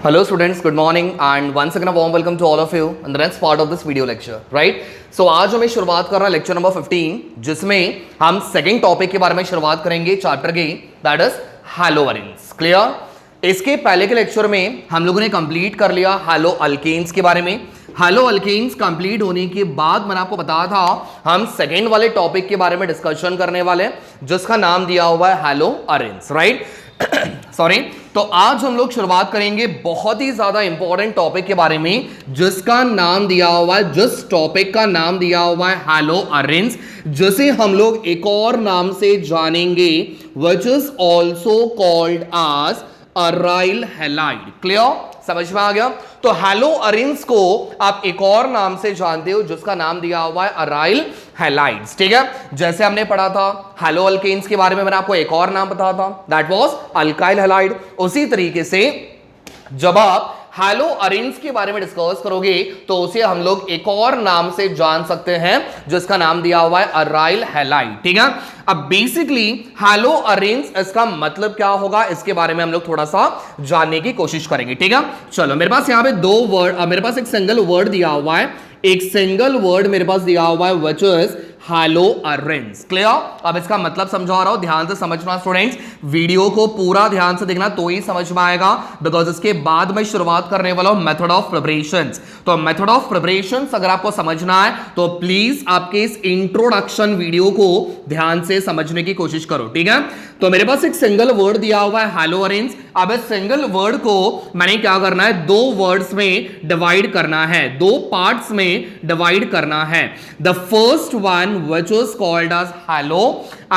Hello students, good morning and once again a warm welcome to all of you in the next part of this video lecture, right? So आज हमें शुरुआत कर रहा है lecture number 15 जिसमें हम second topic के बारे में शुरुआत करेंगे चैप्टर की, दैट इज हैलोअरेंस। क्लियर? इसके पहले के लेक्चर में हम लोगों ने कंप्लीट कर लिया हैलो अल्केन्स के बारे में। हैलो अल्केन्स कंप्लीट होने के बाद मैंने आपको बताया था हम सेकेंड वाले टॉपिक के बारे में डिस्कशन करने वाले जिसका नाम दिया हुआ है हैलो अरेंस, राइट? सॉरी। तो आज हम लोग शुरुआत करेंगे बहुत ही ज्यादा इंपॉर्टेंट टॉपिक के बारे में जिसका नाम दिया हुआ है, जिस टॉपिक का नाम दिया हुआ है हैलो अरेंस, जिसे हम लोग एक और नाम से जानेंगे which is also called as aryl halide. Clear? समझ में आ गया? तो हैलो अरेंस को आप एक और नाम से जानते हो जिसका नाम दिया हुआ है अराइल हैलाइड्स। ठीक है? जैसे हमने पढ़ा था हैलो अल्केन्स के बारे में, मैंने आपको एक और नाम बताया था, दैट वाज अल्काइल हैलाइड। उसी तरीके से जब आप हैलो अरेंस के बारे में डिस्कस करोगे तो उसे हम लोग एक और नाम से जान सकते हैं जिसका नाम दिया हुआ है अराइल हैलाइड। ठीक है? अब बेसिकली हैलो अरेंस इसका मतलब क्या होगा इसके बारे में हम लोग थोड़ा सा जानने की कोशिश करेंगे। ठीक है? चलो, मेरे पास यहां पे दो वर्ड, मेरे पास एक सिंगल वर्ड दिया हुआ है, एक सिंगल वर्ड मेरे पास दिया हुआ है which is hello arenes. Clear? अब इसका मतलब समझा रहा हूं, ध्यान से समझना स्टूडेंट्स, वीडियो को पूरा ध्यान से देखना तो ही समझ में आएगा, बिकॉज इसके बाद मैं शुरुआत करने वाला हूं मेथड ऑफ प्रिपरेशंस। तो मेथड ऑफ प्रिपरेशंस अगर आपको समझना है तो प्लीज आपके इस इंट्रोडक्शन वीडियो को ध्यान से समझने की कोशिश करो। ठीक है? तो मेरे पास एक सिंगल वर्ड दिया हुआ है हैलो अरेंस। अब इस सिंगल वर्ड को मैंने क्या करना है, दो वर्ड्स में डिवाइड करना है, दो पार्ट्स में डिवाइड करना है। The first one which is called as hello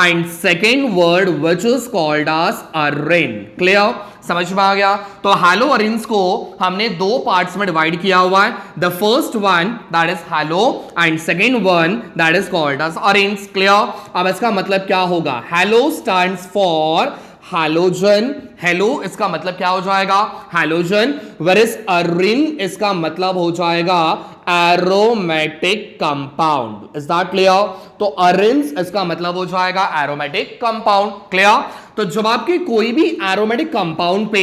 and second word which is called as arraign। Clear? समझ में आ गया? तो हैलो अरेंस को हमने दो पार्ट्स में डिवाइड किया हुआ है, the first one that is halo and second one that is called as arenes. Clear? अब इसका मतलब क्या होगा? Halo stands for halogen. Halo इसका मतलब क्या हो जाएगा? हैलोजन। वेयरएज अरेन इसका मतलब हो जाएगा aromatic compound. Is that clear? तो अरेंस इसका मतलब हो जाएगा एरोमेटिक कंपाउंड। क्लियर? तो जब आपके कोई भी एरोमेटिक कंपाउंड पे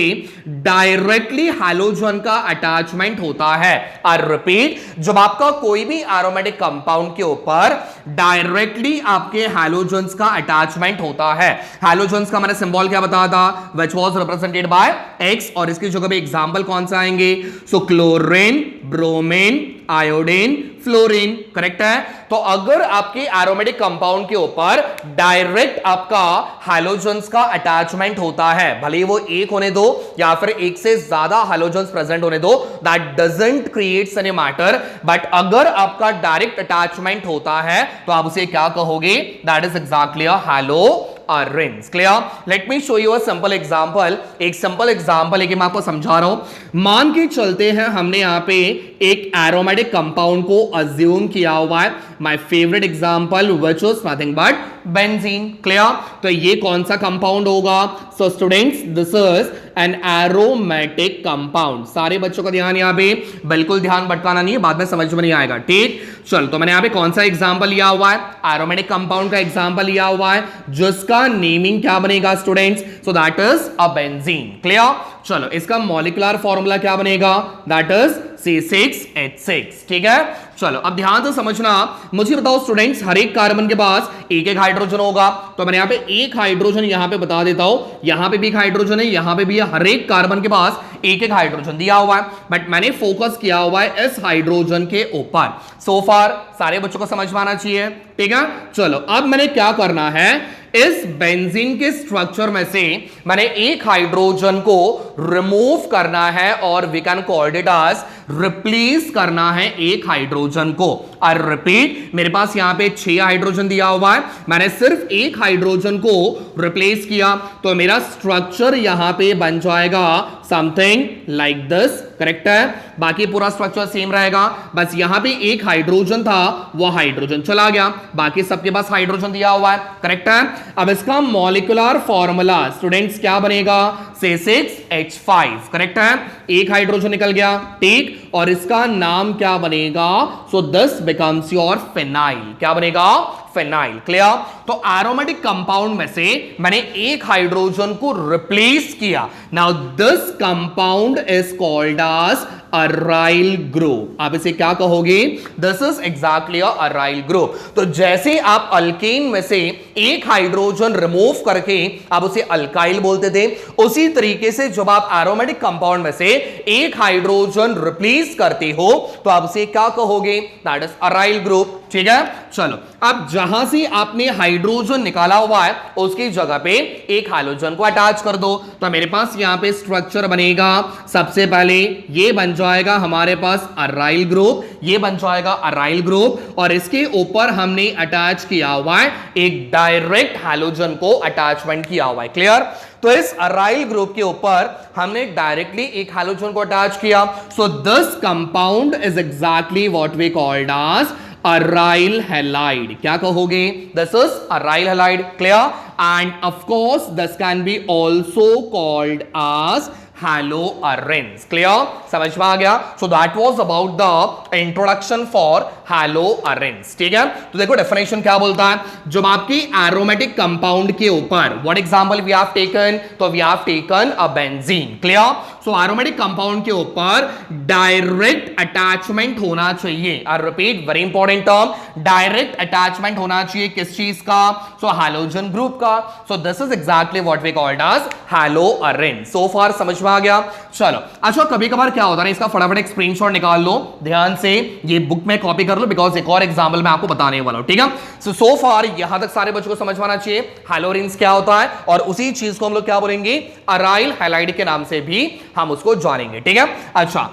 डायरेक्टली हैलोजन का अटैचमेंट होता है, आई रिपीट, जब आपका कोई भी एरोमेटिक कंपाउंड के ऊपर डायरेक्टली आपके हैलोजन्स का अटैचमेंट होता है, हैलोजन्स का मैंने सिंबल क्या बताया था, which was represented by x, और इसकी जगह पे एग्जांपल कौन सा आएंगे? So chlorine, bromine, iodine, fluorine. Correct है? तो अगर आपके एरोमेटिक कंपाउंड के ऊपर डायरेक्ट आपका हैलोजन्स का अटैचमेंट होता है, भले ही वो एक होने दो या फिर एक से ज्यादा हैलोजन्स प्रेजेंट होने दो, that doesn't creates any matter, but अगर आपका डायरेक्ट अटैचमेंट होता है तो आप उसे क्या कहोगे? That is exactly a halo arenes. Clear? Let me show you a simple example. एक सिंपल एग्जांपल लेके मैं आपको समझा रहा हूं। मान के चलते हैं हमने यहां पे एक एरोमेटिक कंपाउंड को अज्यूम किया हुआ है, my favourite example which is nothing but benzene. Clear? तो ये कौन सा कंपाउंड होगा? So students, this is an aromatic compound. सारे बच्चों का ध्यान यहां पे, बिल्कुल ध्यान भटकाना नहीं है, बाद में समझ में नहीं आएगा। ठीक? चलो, तो मैंने यहां पे कौन सा एग्जांपल लिया हुआ है? एरोमेटिक कंपाउंड का एग्जांपल लिया हुआ है जिसका नेमिंग क्या बनेगा students? So that is a benzene. Clear? चलो, इसका मॉलिक्यूलर फॉर्मूला क्या बनेगा? That is C6H6। ठीक है? चलो, अब ध्यान से समझना, मुझे बताओ स्टूडेंट्स, हर एक कार्बन के पास एक एक हाइड्रोजन होगा, तो मैंने यहां पे एक हाइड्रोजन यहां पे बता देता हूं, यहां पे भी एक हाइड्रोजन है, यहां पे भी है, हर एक कार्बन के पास एक एक हाइड्रोजन दिया हुआ है, बट मैंने फोकस किया हुआ है इस हाइड्रोजन के ऊपर। सो फार सारे बच्चों को समझ में आना चाहिए। ठीक है? चलो, अब मैंने क्या करना है, इस बेंजीन के स्ट्रक्चर में से मैंने एक हाइड्रोजन को रिमूव करना है और we can call it as replace करना है एक हाइड्रोजन को। आई रिपीट, मेरे पास यहां पे 6 हाइड्रोजन दिया हुआ है, मैंने सिर्फ एक हाइड्रोजन को रिप्लेस किया तो मेरा स्ट्रक्चर यहां पे बन जाएगा समथिंग लाइक दिस। करेक्ट है? बाकी पूरा स्ट्रक्चर सेम रहेगा, बस यहां पे एक हाइड्रोजन था, वो हाइड्रोजन चला गया, बाकी सबके पास हाइड्रोजन दिया हुआ है। करेक्ट है? अब इसका मॉलिक्यूलर फॉर्मूला स्टूडेंट्स क्या बनेगा? C6H5। करेक्ट है? एक हाइड्रोजन निकल गया। ठीक? और इसका नाम क्या बनेगा? So this becomes your phenyl. क्या बनेगा? फिनाइल। क्लियर? तो एरोमेटिक कंपाउंड में से मैंने एक हाइड्रोजन को रिप्लेस किया। Now this compound is called as aryl group. आप इसे क्या कहोगे? This is exactly a aryl group. तो जैसे आप अल्केन में से एक हाइड्रोजन रिमूव करके आप उसे अल्काइल बोलते थे, उसी तरीके से जब आप एरोमेटिक कंपाउंड में से एक हाइड्रोजन रिप्लेस करते हो तो आप उसे क्या कहोगे? That is aryl group. ठीक है, चलो अब जहां से आपने हाइड्रोजन निकाला हुआ है उसकी जगह पे एक हाइड्रोजन को अटैच कर दो, तो मेरे पास यहां पे स्ट्रक्चर बनेगा। सबसे पहले ये बन जाएगा हमारे पास अराइल ग्रुप, ये बन जाएगा अराइल ग्रुप, और इसके ऊपर हमने अटैच किया हुआ है एक डायरेक्ट हाइड्रोजन को अटैचमेंट किया हुआ है। क्लियर? तो इस अराइल ग्रुप के ऊपर हमने डायरेक्टली एक हाइड्रोजन को अटैच किया। So this compound is exactly what we called as aryl halide. क्या कहोगे? This is aryl halide. Clear? And of course this can be also called as haloarenes। Clear? समझ में आ गया? So that was about the introduction for haloarenes। ठीक है, तो देखो डेफिनेशन क्या बोलता है। जब आपकी एरोमेटिक कंपाउंड के ऊपर what example we have taken, तो we have taken a benzene. Clear? So aromatic compound के ऊपर डायरेक्ट अटैचमेंट होना चाहिए। I repeat, very important term, direct attachment होना चाहिए किस चीज का? सो हैलोजन ग्रुप का। So this is exactly what we called as haloarene। So far समझ में आ गया? चलो अच्छा, कभी कभार क्या होता है, इसका फटाफट एक स्क्रीनशॉट निकाल लो, ध्यान से ये बुक में कॉपी कर लो, बिकॉज एक और एग्जांपल मैं आपको बताने वाला हूं। ठीक है, सो फार यहां तक सारे बच्चों को समझ में आना चाहिए हैलोरेन्स क्या होता है, और उसी चीज को हम लोग क्या बोलेंगे? अराइल हैलाइड के नाम से भी हम उसको जानेंगे। ठीक है, अच्छा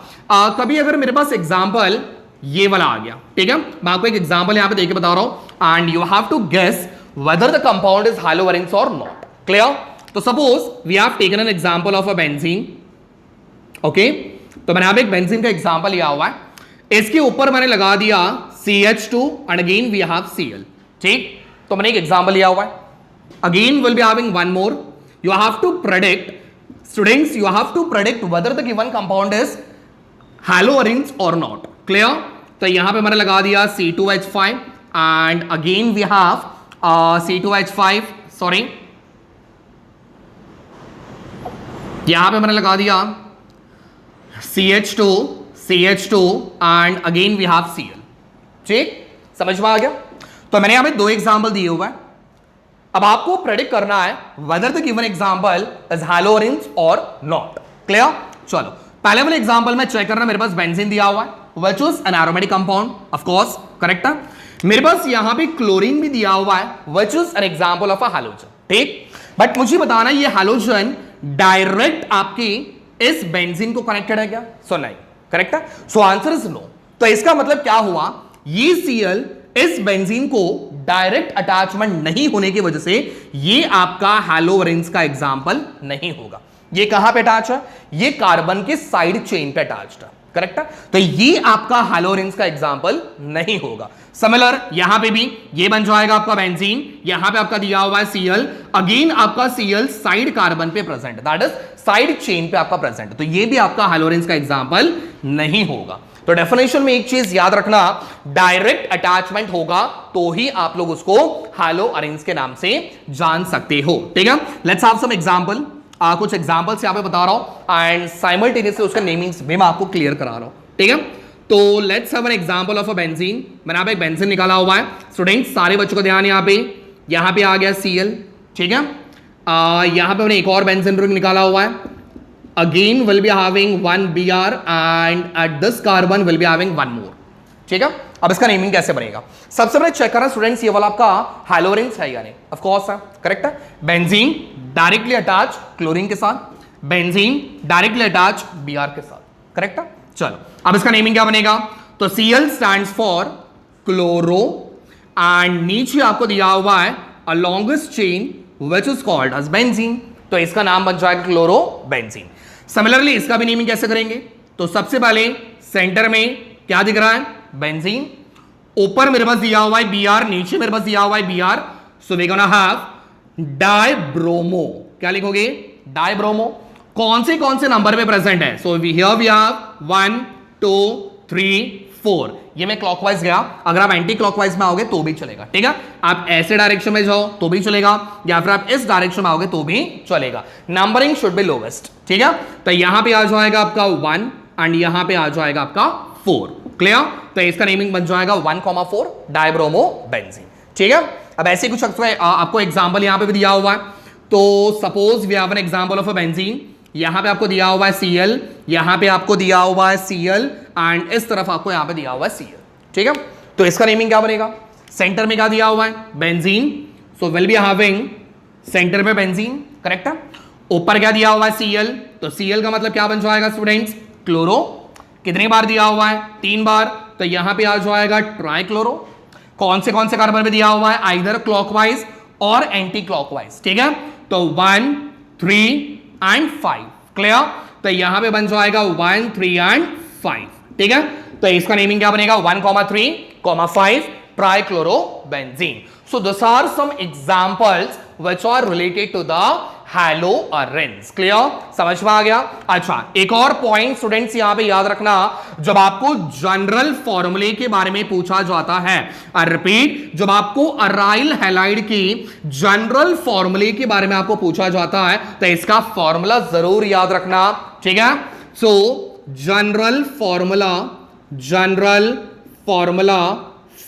कभी अगर मेरे पास एग्जाम्पल ये वाला आ गया, ठीक है, मैं आपको एक एग्जाम्पल यहां पे देके बता रहा हूं, and you have to guess whether the compound is haloarenes or not। Clear? तो suppose we have taken an example of a benzene. Okay, तो मैंने यहां पे एक बेंजीन का एग्जांपल लिया हुआ है, इसके ऊपर मैंने लगा दिया CH2 and again we have Cl। ठीक, तो मैंने एक एग्जांपल लिया हुआ है, again will be having one more. You have to predict, students, you have to predict whether the given compound is haloarenes or not। Clear? तो यहां पे मैंने लगा दिया C2H5 and again we have C2H5, sorry, यहां पे मैंने लगा दिया CH2 and again we have Cl। ठीक, समझ में आ गया? तो मैंने यहां पे दो एग्जांपल दिए हुए हैं, अब आपको प्रेडिक्ट करना है whether the given example is haloarenes or not। Clear? चलो पहले वाले एग्जांपल में चेक करना, मेरे पास बेंजीन दिया हुआ है which is an aromatic compound, of course correct है। मेरे पास यहां पे क्लोरीन भी दिया हुआ है which is an example of a halogen। ठीक, बट मुझे बताना ये हैलोजन डायरेक्ट आपकी इस बेंजीन को कनेक्टेड है क्या? सो नहीं, करेक्ट है, सो आंसर इज नो। तो इसका मतलब क्या हुआ, ये Cl इस बेंजीन को डायरेक्ट अटैचमेंट नहीं होने की वजह से ये आपका हैलोरेन्स का एग्जांपल नहीं होगा। ये कहां पे अटैच है? ये कार्बन के साइड चेन पे अटैच्ड है, करेक्ट है, तो ये आपका हैलोरेन्स का एग्जांपल नहीं होगा। सिमिलर यहां पे भी ये बन जाएगा आपका बेंजीन, यहां पे आपका दिया हुआ है Cl, अगेन आपका Cl साइड कार्बन पे present, that is side chain पे आपका प्रेजेंट, तो ये भी आपका हैलोरेन्स का एग्जांपल नहीं होगा। तो डेफिनेशन में एक चीज याद रखना, डायरेक्ट अटैचमेंट होगा तो ही आप लोग उसको हैलोअरेन्स के नाम से जान सकते हो। ठीक है, लेट्स हैव सम एग्जांपल। कुछ एग्जांपल्स यहां पे बता रहा हूं एंड साइमल्टेनियसली उसका नेमिंग्स भी मैं आपको क्लियर करा रहा हूं। ठीक है, तो let's have an example of a benzene. मैंने यहां पे एक बेंजीन निकाला हुआ है, स्टूडेंट्स सारे बच्चों को ध्यान, यहां पे आ गया Cl। ठीक है, यहां पे मैंने एक और बेंजीन रिंग निकाला हुआ है, again will be having one Br and at this carbon will be having one more। ठीक है, अब इसका नेमिंग कैसे बनेगा? सबसे पहले चेक करना स्टूडेंट्स, ये वाला आपका हैलोरेन्स है या नहीं? ऑफ कोर्स है, करेक्ट है। बेंजीन डायरेक्टली अटैच क्लोरीन के साथ, बेंजीन डायरेक्टली अटैच Br के साथ, करेक्ट है। चलो अब इसका नेमिंग क्या बनेगा? तो Cl stands for chloro and नीचे आपको दिया हुआ है a longest chain which is called as benzene, तो इसका नाम बन जाएगा क्लोरो बेंजीन। सिमिलरली इसका भी नेमिंग कैसे करेंगे? तो सबसे पहले सेंटर में क्या दिख रहा है? बेंजीन, ऊपर मेरे पास दिया हुआ है Br, नीचे मेरे पास दिया हुआ है Br, so we gonna have dibromo. क्या लिखोगे? डाइब्रोमो। कौन से नंबर पे प्रेजेंट है? So here we have 1 2 3 4। ये मैं क्लॉकवाइज गया, अगर आप एंटी क्लॉकवाइज में आओगे तो भी चलेगा, ठीक है। आप ऐसे डायरेक्शन में जाओ तो भी चलेगा, या फिर आप इस डायरेक्शन में आओगे तो भी चलेगा। नंबरिंग शुड बी लोवेस्ट, ठीक है। तो यहां पे आ जाएगा आपका 1 एंड यहां पे आ जाएगा आपका 4। क्लियर? तो इसका नेमिंग बन जाएगा 1,4 डाइब्रोमो बेंजीन, ठीक है। अब ऐसे कुछ आपको एग्जांपल यहां पे भी दिया हुआ है। तो suppose we have an example of a benzene, यहां पे आपको दिया हुआ है Cl, यहां पे आपको दिया हुआ है Cl एंड इस तरफ आपको यहां पे दिया हुआ है Cl, ठीक है। तो इसका नेमिंग क्या बनेगा? सेंटर में क्या दिया हुआ है? Benzene, so will be having centre में बेंजीन, करेक्ट है। ऊपर क्या दिया हुआ है? Cl, तो Cl का मतलब क्या बन जाएगा स्टूडेंट्स? क्लोरो। कितनी बार दिया हुआ है? 3 बार, तो यहां पे आ जाएगा ट्राइक्लोरो। कौन से कार्बन में दिया हुआ है? आइदर क्लॉकवाइज और एंटी क्लॉकवाइज, ठीक है। तो 1, 3 एंड 5, क्लियर। तो यहां पे बन जाएगा 1, 3 एंड 5, ठीक है। तो इसका नेमिंग क्या बनेगा? 1,3, 5 trichlorobenzene. So this are some examples which are related to the haloarenes. Clear? समझ में आ गया? अच्छा, एक और पॉइंट स्टूडेंट्स यहां पे याद रखना, जब आपको जनरल फॉर्मूले के बारे में पूछा जाता है, रिपीट, जब आपको अराइल हैलाइड की जनरल फॉर्मूले के बारे में आपको पूछा जाता है तो इसका फॉर्मूला जरूर याद रखना, ठीक है। सो जनरल फॉर्मूला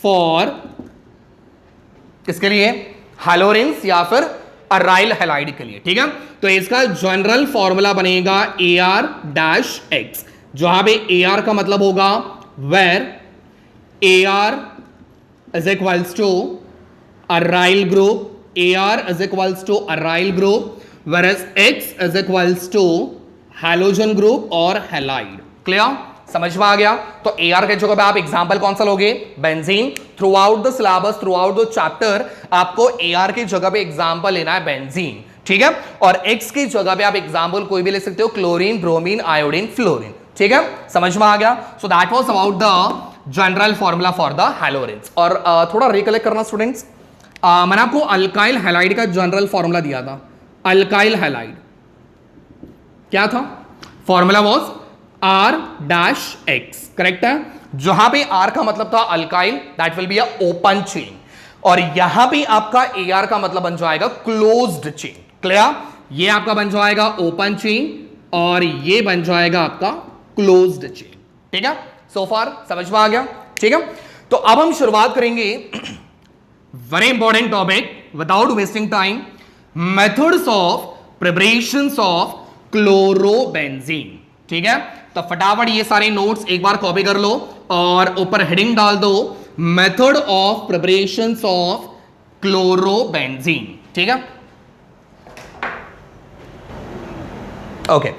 फॉर किसके लिए? हैलोअरेंस या फिर अराइल हैलाइड के लिए, ठीक है। तो इसका जनरल फॉर्मूला बनेगा AR-X, जहां पे AR का मतलब होगा where AR is equals to aryl group, AR is equals to aryl group, whereas X is equals to halogen group और हैलाइड। क्लियर? समझ में आ गया? तो AR के जगह पे आप एग्जांपल कौन सा लोगे? Benzene. Through out the syllabus, through out the chapter आपको AR की जगह पे एग्जांपल लेना है बेंजीन, ठीक है। और X की जगह पे आप एग्जांपल कोई भी ले सकते हो, क्लोरीन, ब्रोमीन, आयोडीन, फ्लोरीन, ठीक है। समझ में आ गया? So that was about the general formula for the haloarenes. और थोड़ा रिकलेक्ट करना स्टूडेंट्स, मैंने आपको अल्काइल हैलाइड का जनरल फॉर्मूला दिया था। अल्काइल हैलाइड क्या था? फॉर्मूला वाज R-X, करेक्ट है। जहां पे R का मतलब था alkyl, that will be a open chain, और यहां पे आपका AR का मतलब बन जाएगा क्लोज्ड चेन। क्लियर? ये आपका बन जाएगा ओपन चेन और ये बन जाएगा आपका क्लोज्ड चेन, ठीक है। सो फार समझ में आ गया? ठीक है। तो अब हम शुरुआत करेंगे very important topic, without wasting time, methods of preparations of chlorobenzene, ठीक है। तो फटाफट ये सारे नोट्स एक बार कॉपी कर लो और ऊपर हेडिंग डाल दो, method of preparations of chlorobenzene, ठीक है। ओके,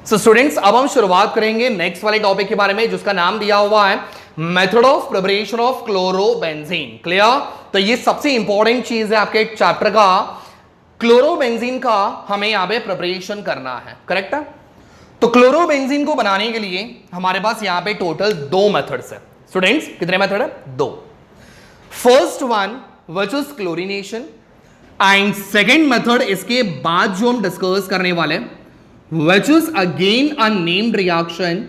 सो स्टूडेंट्स अब हम शुरुआत करेंगे नेक्स्ट वाले टॉपिक के बारे में, जिसका नाम दिया हुआ है method of preparation of chlorobenzene. Clear? तो ये सबसे इंपॉर्टेंट चीज है आपके चैप्टर का, क्लोरोबेंजीन का हमें यहां पे प्रिपरेशन करना है, करेक्ट है। तो क्लोरोबेंजीन को बनाने के लिए हमारे पास यहां पे टोटल 2 मेथड्स है स्टूडेंट्स। कितने मेथड है? 2। First one which is chlorination and second method इसके बाद जो हम डिस्कस करने वाले which is again a named reaction,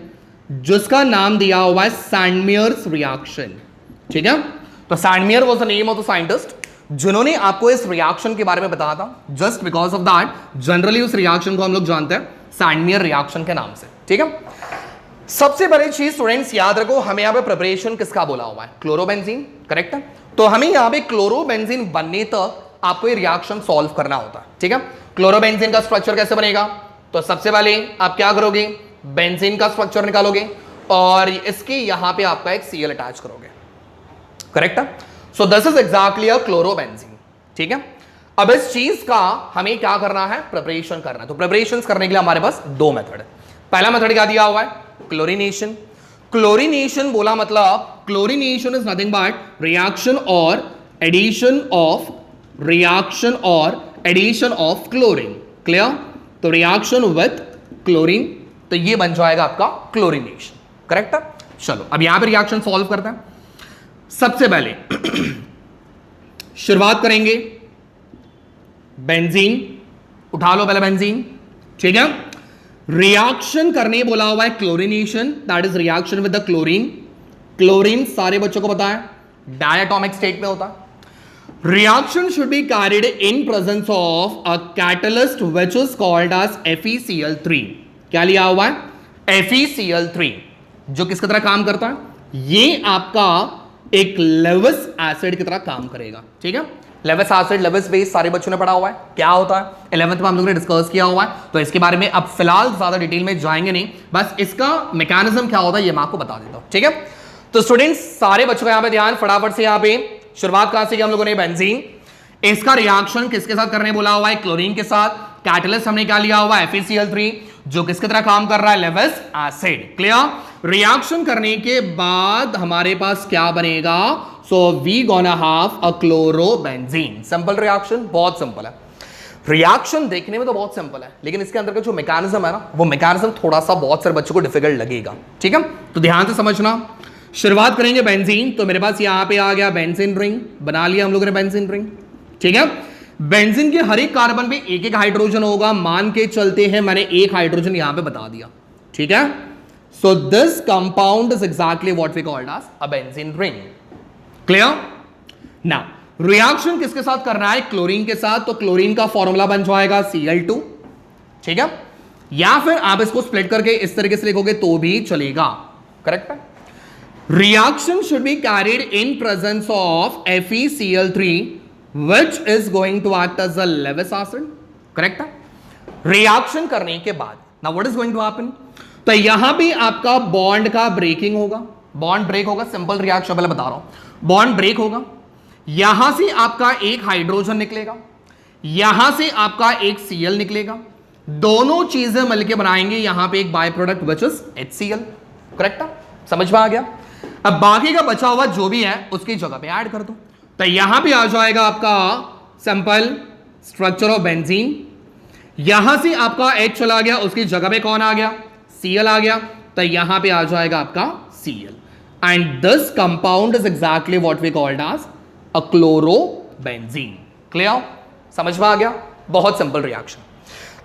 जिसका नाम दिया हुआ है सैंडमेयर्स रिएक्शन, ठीक है। तो Sandmeyer was the name of the scientist जिन्होंने आपको इस रिएक्शन के बारे में बताया था। Just because of that generally उस रिएक्शन को हम लोग जानते हैं सैंडमेयर रिएक्शन के नाम से, ठीक है। सबसे बड़ी चीज स्टूडेंट्स याद रखो, हमें यहां पे प्रिपरेशन किसका बोला हुआ है? क्लोरोबेंजीन, करेक्ट है। तो हमें यहां पे क्लोरोबेंजीन बनने तक आपको ये रिएक्शन सॉल्व करना होता है, ठीक है। क्लोरोबेंजीन का स्ट्रक्चर कैसे बनेगा? तो सबसे पहले आप क्या करोगे? बेंजीन का स्ट्रक्चर निकालोगे और इसके यहां पे आपका एक Cl अटैच करोगे, करेक्ट है। So this is exactly a chlorobenzene, ठीक है। अब इस चीज का हमें क्या करना है? प्रिपरेशन करना है। तो प्रिपरेशन करने के लिए हमारे पास 2 मेथड है। पहला मेथड क्या दिया हुआ है? क्लोरीनेशन। क्लोरीनेशन बोला मतलब chlorination is nothing but reaction और एडिशन ऑफ क्लोरीन। क्लियर? तो रिएक्शन विथ क्लोरीन, तो ये बन जाएगा आपका क्लोरीनेशन, करेक्ट है। चलो अब यहां पे रिएक्शन सॉल्व करते हैं। सबसे पहले शुरुआत करेंगे बेंजीन, उठा लो पहले बेंजीन, ठीक है। रिएक्शन करने बोला हुआ है chlorination, that is reaction with the chlorine. Chlorine सारे बच्चों को पता है डायटोमिक स्टेट में होता है। Reaction should be carried in presence of a catalyst which is called as FeCl3। क्या लिया हुआ है FeCl3, जो किसकी तरह काम करता है, ये आपका एक लेविस एसिड की तरह काम करेगा। ठीक है, लेविस एसिड, लेविस बेस सारे बच्चों ने पढ़ा हुआ है क्या होता है, 11th में हम लोगों ने डिस्कस किया हुआ है, तो इसके बारे में अब फिलहाल ज्यादा डिटेल में जाएंगे नहीं, बस इसका मैकेनिज्म क्या होता है ये मैं आपको बता देता हूं। ठीक है, तो स्टूडेंट्स सारे बच्चों का यहां पे ध्यान, फटाफट से यहां पे शुरुआत कहां से की हम लोगों ने, बेंजीन, इसका रिएक्शन किसके साथ करने बोला हुआ है, क्लोरीन के साथ। कैटलिस्ट हमने क्या लिया हुआ है FeCl3, जो किसकी तरह काम कर रहा है, लेविस एसिड। क्लियर, रिएक्शन करने के बाद हमारे पास क्या बनेगा, so we gonna have a chlorobenzene. Simple reaction, बहुत सिंपल है। रिएक्शन देखने में तो बहुत सिंपल है, लेकिन इसके अंदर का जो मैकेनिज्म है ना, वो मैकेनिज्म थोड़ा सा बहुत सारे बच्चों को डिफिकल्ट लगेगा। ठीक है, तो ध्यान से समझना। शुरुआत करेंगे बेंजीन, तो मेरे पास यहां पे आ गया बेंजीन रिंग, बना लिया हम लोगों ने बेंजीन रिंग। ठीक है, बेंजीन के हर एक कार्बन पे एक एक हाइड्रोजन होगा, मान के चलते हैं मैंने एक हाइड्रोजन यहां पे बता दिया। ठीक है, so this compound is exactly what we called as a benzene ring. Clear, now reaction किसके साथ करना है, क्लोरीन के साथ, तो क्लोरीन का फॉर्मूला बन जाएगा Cl2। ठीक है, या फिर आप इसको स्प्लिट करके इस तरीके से लिखोगे तो भी चलेगा। करेक्ट है, reaction should be carried in presence of FeCl3 which is going to act as a Lewis acid। Correct है, रिएक्शन करने के बाद now what is going to happen, तो यहां भी आपका बॉन्ड का ब्रेकिंग होगा, बॉन्ड ब्रेक होगा, सिंपल रिएक्शन पहले बता रहा हूं, बॉन्ड ब्रेक होगा, यहां से आपका एक हाइड्रोजन निकलेगा, यहां से आपका एक Cl निकलेगा, दोनों चीजें मिलकर बनाएंगे यहां पे एक by product which is HCl। Correct है, समझ में आ गया। अब बाकी का बचा हुआ जो भी है उसकी जगह पे ऐड कर दो, तो यहां पे आ जाएगा आपका सिंपल स्ट्रक्चर ऑफ बेंजीन, यहां से आपका H चला गया, उसकी जगह पे कौन आ गया, Cl आ गया, तो यहां पे आ जाएगा आपका Cl, and this compound is exactly what we called as a chlorobenzene. Clear, समझ में आ गया, बहुत सिंपल रिएक्शन।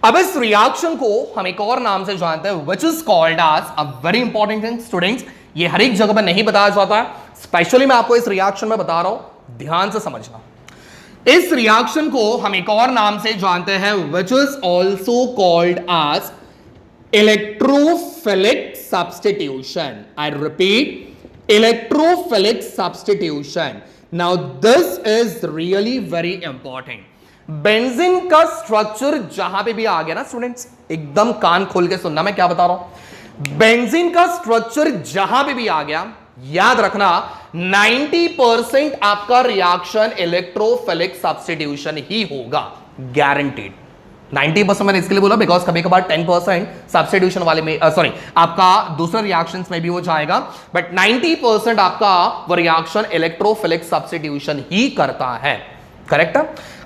अब इस रिएक्शन को हम एक और नाम से जानते हैं which is called as a very important thing. Students ये हर एक जगह पर नहीं बताया जाता है, स्पेशली मैं आपको इस रिएक्शन में बता रहा हूं, ध्यान से समझना। इस रिएक्शन को हम एक और नाम से जानते हैं which is also called as electrophilic substitution. I repeat, electrophilic substitution. Now this is really very important. Benzene का स्ट्रक्चर जहां पे भी आ गया ना स्टूडेंट्स, एकदम कान खोल के सुनना मैं क्या बता रहा हूं। बेंजीन का स्ट्रक्चर जहां पे भी आ गया, याद रखना 90% आपका रिएक्शन इलेक्ट्रोफिलिक सब्स्टिट्यूशन ही होगा, गारंटीड। 90% मैंने इसके लिए बोला बिकॉज कभी कभार 10% सब्स्टिट्यूशन वाले में सॉरी आपका दूसरे रिएक्शंस में भी हो जाएगा, बट 90% आपका वो रिएक्शन इलेक्ट्रोफिलिक सब्स्टिट्यूशन ही करता है। करेक्ट है,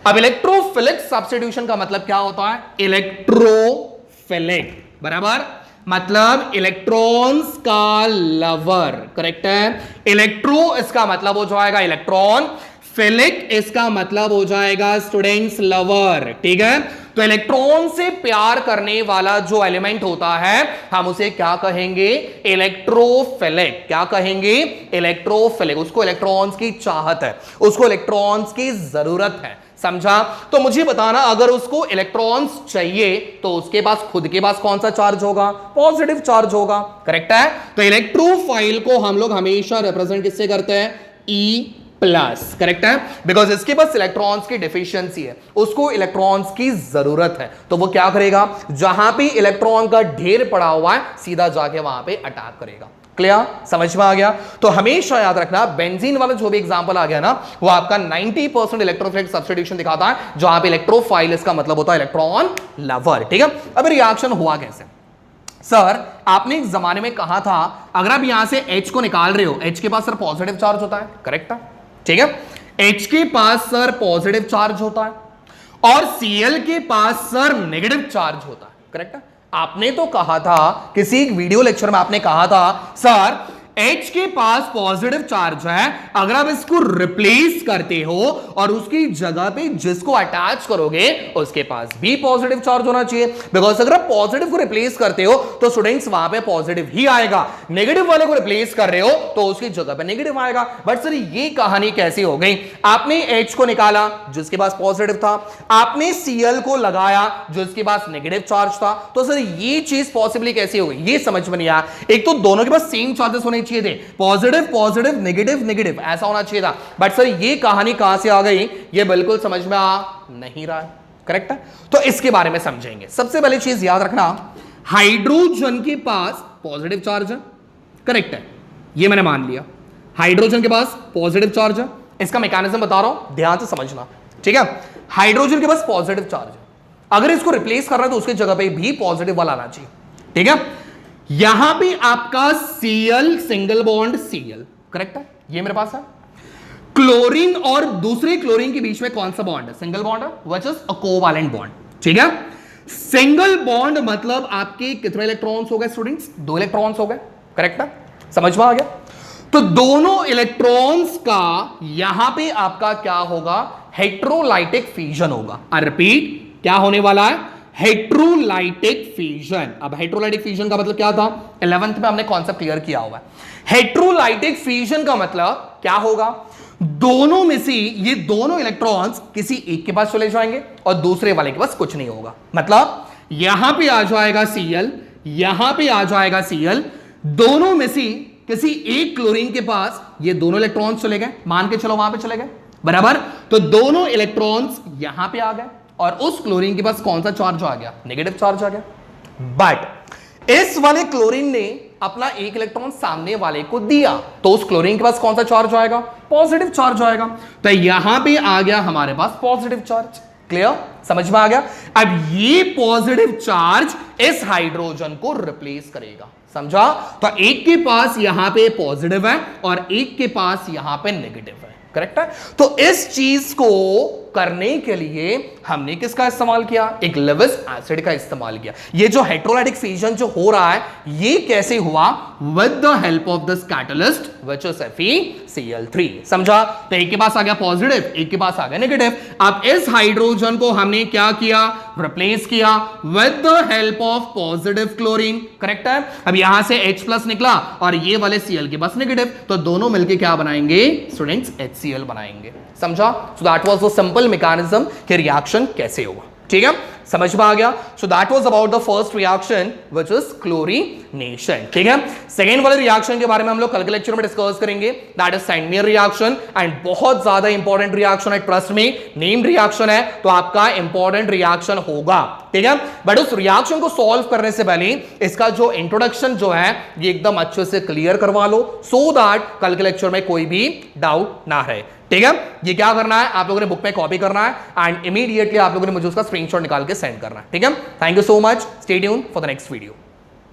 अब इलेक्ट्रोफिलिक सब्स्टिट्यूशन का मतलब क्या होता है, इलेक्ट्रोफिलिक बराबर मतलब इलेक्ट्रॉन्स का लवर। करेक्ट है, इलेक्ट्रो इसका मतलब हो जाएगा इलेक्ट्रॉन, फिलिक इसका मतलब हो जाएगा स्टूडेंट्स लवर। ठीक है, तो इलेक्ट्रॉन से प्यार करने वाला जो एलिमेंट होता है हम उसे क्या कहेंगे, इलेक्ट्रोफिलिक। क्या कहेंगे, इलेक्ट्रोफिलिक। उसको इलेक्ट्रॉन्स की चाहत है, उसको इलेक्ट्रॉन्स की जरूरत है, समझा। तो मुझे बताना अगर उसको इलेक्ट्रॉन्स चाहिए तो उसके पास खुद के पास कौन सा चार्ज होगा, पॉजिटिव चार्ज होगा। करेक्ट है, तो इलेक्ट्रोफाइल को हम लोग हमेशा रिप्रेजेंट किससे करते हैं, E प्लस। करेक्ट है, बिकॉज इसके पास इलेक्ट्रॉन्स की डिफिशियंसी है, उसको इलेक्ट्रॉन्स की जरूरत है, तो वो क्या करेगा, जहां पे इलेक्ट्रॉन का ढेर पड़ा हुआ है सीधा जाके वहां पे अटैक करेगा। क्लियर, समझ में आ गया। तो हमेशा याद रखना बेंजीन वाला जो भी एग्जांपल आ गया ना, वो आपका 90% इलेक्ट्रोफिलिक सब्स्टिट्यूशन दिखाता है, जहां पे इलेक्ट्रोफाइल इसका मतलब होता है इलेक्ट्रॉन लवर। ठीक है, अब रिएक्शन हुआ कैसे, सर आपने एक जमाने में कहा था अगर आप यहां से H को निकाल रहे हो, H के पास सर पॉजिटिव चार्ज होता है। करेक्ट है, ठीक है, H के पास सर पॉजिटिव चार्ज होता है और Cl के पास सर नेगेटिव चार्ज होता है। करेक्ट है, आपने तो कहा था किसी वीडियो लेक्चर में, आपने कहा था सर H के पास पॉजिटिव चार्ज है, अगर आप इसको रिप्लेस करते हो और उसकी जगह पे जिसको अटैच करोगे उसके पास भी पॉजिटिव चार्ज होना चाहिए, बिकॉज अगर आप पॉजिटिव को रिप्लेस करते हो तो स्टूडेंट्स वहां पे पॉजिटिव ही आएगा, नेगेटिव वाले को रिप्लेस कर रहे हो तो उसकी जगह पे नेगेटिव आएगा। बट सर ये कहानी कैसी हो गई? आपने H को निकाला जिसके पास पॉजिटिव था, आपने Cl को लगाया जो इसके पास नेगेटिव चार्ज था, तो सर ये चीज पॉसिबली कैसी हो गई? ये समझ में नहीं आया। एक तो दोनों के पास सेम चार्जेस होने चाहिए थे, पॉजिटिव पॉजिटिव नेगेटिव नेगेटिव, ऐसा होना चाहिए था। बट सर ये कहानी कहां से आ गई? ये बिल्कुल समझ में आ नहीं रहा है। करेक्ट है? तो इसके बारे में समझेंगे। सबसे पहली चीज याद रखना, हाइड्रोजन के पास पॉजिटिव चार्ज है, करेक्ट है, ये मैंने मान लिया। हाइड्रोजन के पास पॉजिटिव चार्ज है, इसका मैकेनिज्म बता रहा हूं, ध्यान से समझना, ठीक है। हाइड्रोजन के पास पॉजिटिव चार्ज है, अगर इसको रिप्लेस कर रहा है तो उसके जगह पे भी पॉजिटिव वाला आना चाहिए, ठीक है। यहां पे आपका Cl single bond Cl, correct है, ये मेरे पास है। क्लोरीन और दूसरे क्लोरीन के बीच में कौन सा बॉन्ड है? सिंगल बॉन्ड है, which is a covalent bond, ठीक है। सिंगल बॉन्ड मतलब आपके कितने इलेक्ट्रॉन्स हो गए स्टूडेंट्स? 2 इलेक्ट्रॉन्स हो गए, करेक्ट है, समझ में आ गया। तो दोनों इलेक्ट्रॉन्स का यहां पे आपका क्या होगा? हेट्रोलाइटिक फ्यूजन होगा। आई रिपीट, क्या होने वाला है? Heterolytic fusion. अब हेट्रोलाइटिक फ्यूजन का मतलब क्या था? 11th में हमने कॉन्सेप्ट क्लियर किया हुआ है। हेट्रोलाइटिक फ्यूजन का मतलब क्या होगा? दोनों में से ये दोनों इलेक्ट्रॉन्स किसी एक के पास चले जाएंगे और दूसरे वाले के पास कुछ नहीं होगा। मतलब यहां पे आ जाएगा Cl, यहां पे आ जाएगा Cl, दोनों में से किसी एक क्लोरीन के पास ये दोनों इलेक्ट्रॉन्स चले गए, मान के चलो वहां पे चले गए, बराबर। तो दोनों इलेक्ट्रॉन्स यहां पे आ गए और उस क्लोरीन के पास कौन सा चार्ज आ गया? नेगेटिव चार्ज आ गया। बट इस वाले क्लोरीन ने अपना एक इलेक्ट्रॉन सामने वाले को दिया, तो उस क्लोरीन के पास कौन सा चार्ज आएगा? पॉजिटिव चार्ज आएगा। तो यहां पे आ गया हमारे पास पॉजिटिव चार्ज। क्लियर? समझ में आ गया? अब ये पॉजिटिव चार्ज इस हाइड्रोजन को रिप्लेस करेगा, समझा? तो एक के पास यहां पे पॉजिटिव है और एक के पास यहां पे नेगेटिव है, करेक्ट है। तो इस चीज को करने के लिए हमने किसका इस्तेमाल किया? एक लेविस एसिड का इस्तेमाल किया। ये जो हेट्रोलाइटिक फ्यूजन जो हो रहा है ये कैसे हुआ? With the help of this catalyst which is FeCl3, समझा? तो एक के पास आ गया पॉजिटिव, एक के पास आ गया नेगेटिव। अब इस हाइड्रोजन को हमने क्या किया? रिप्लेस किया with the help of positive chlorine, correct है। अब यहां से H+ निकला और ये वाले Cl के पास नेगेटिव, तो दोनों मिलके क्या बनाएंगे स्टूडेंट्स? HCl बनाएंगे, समझा? सो that was the simple mechanism कि रिएक्शन कैसे होगा, ठीक है, समझ में आ गया। So that was about the first reaction which is chlorination, ठीक है। सेकंड वाले रिएक्शन के बारे में हम लोग कल के लेक्चर में डिस्कस करेंगे, that is Sandmeyer reaction, and बहुत ज्यादा इंपॉर्टेंट रिएक्शन है, ट्रस्ट में, नेम्ड रिएक्शन है तो आपका इंपॉर्टेंट रिएक्शन होगा, ठीक है। बट उस रिएक्शन को सॉल्व करने से पहले इसका जो इंट्रोडक्शन जो है ये एकदम अच्छे से क्लियर करवा लो, सो दैट कल के लेक्चर में कोई भी डाउट ना रहे, ठीक है। ये क्या करना है? आप लोगों ने बुक में कॉपी करना है एंड इमीडिएटली आप लोगों ने मुझे उसका स्क्रीनशॉट निकाल के सेंड करना है, ठीक है। Thank you so much, stay tuned for the next video.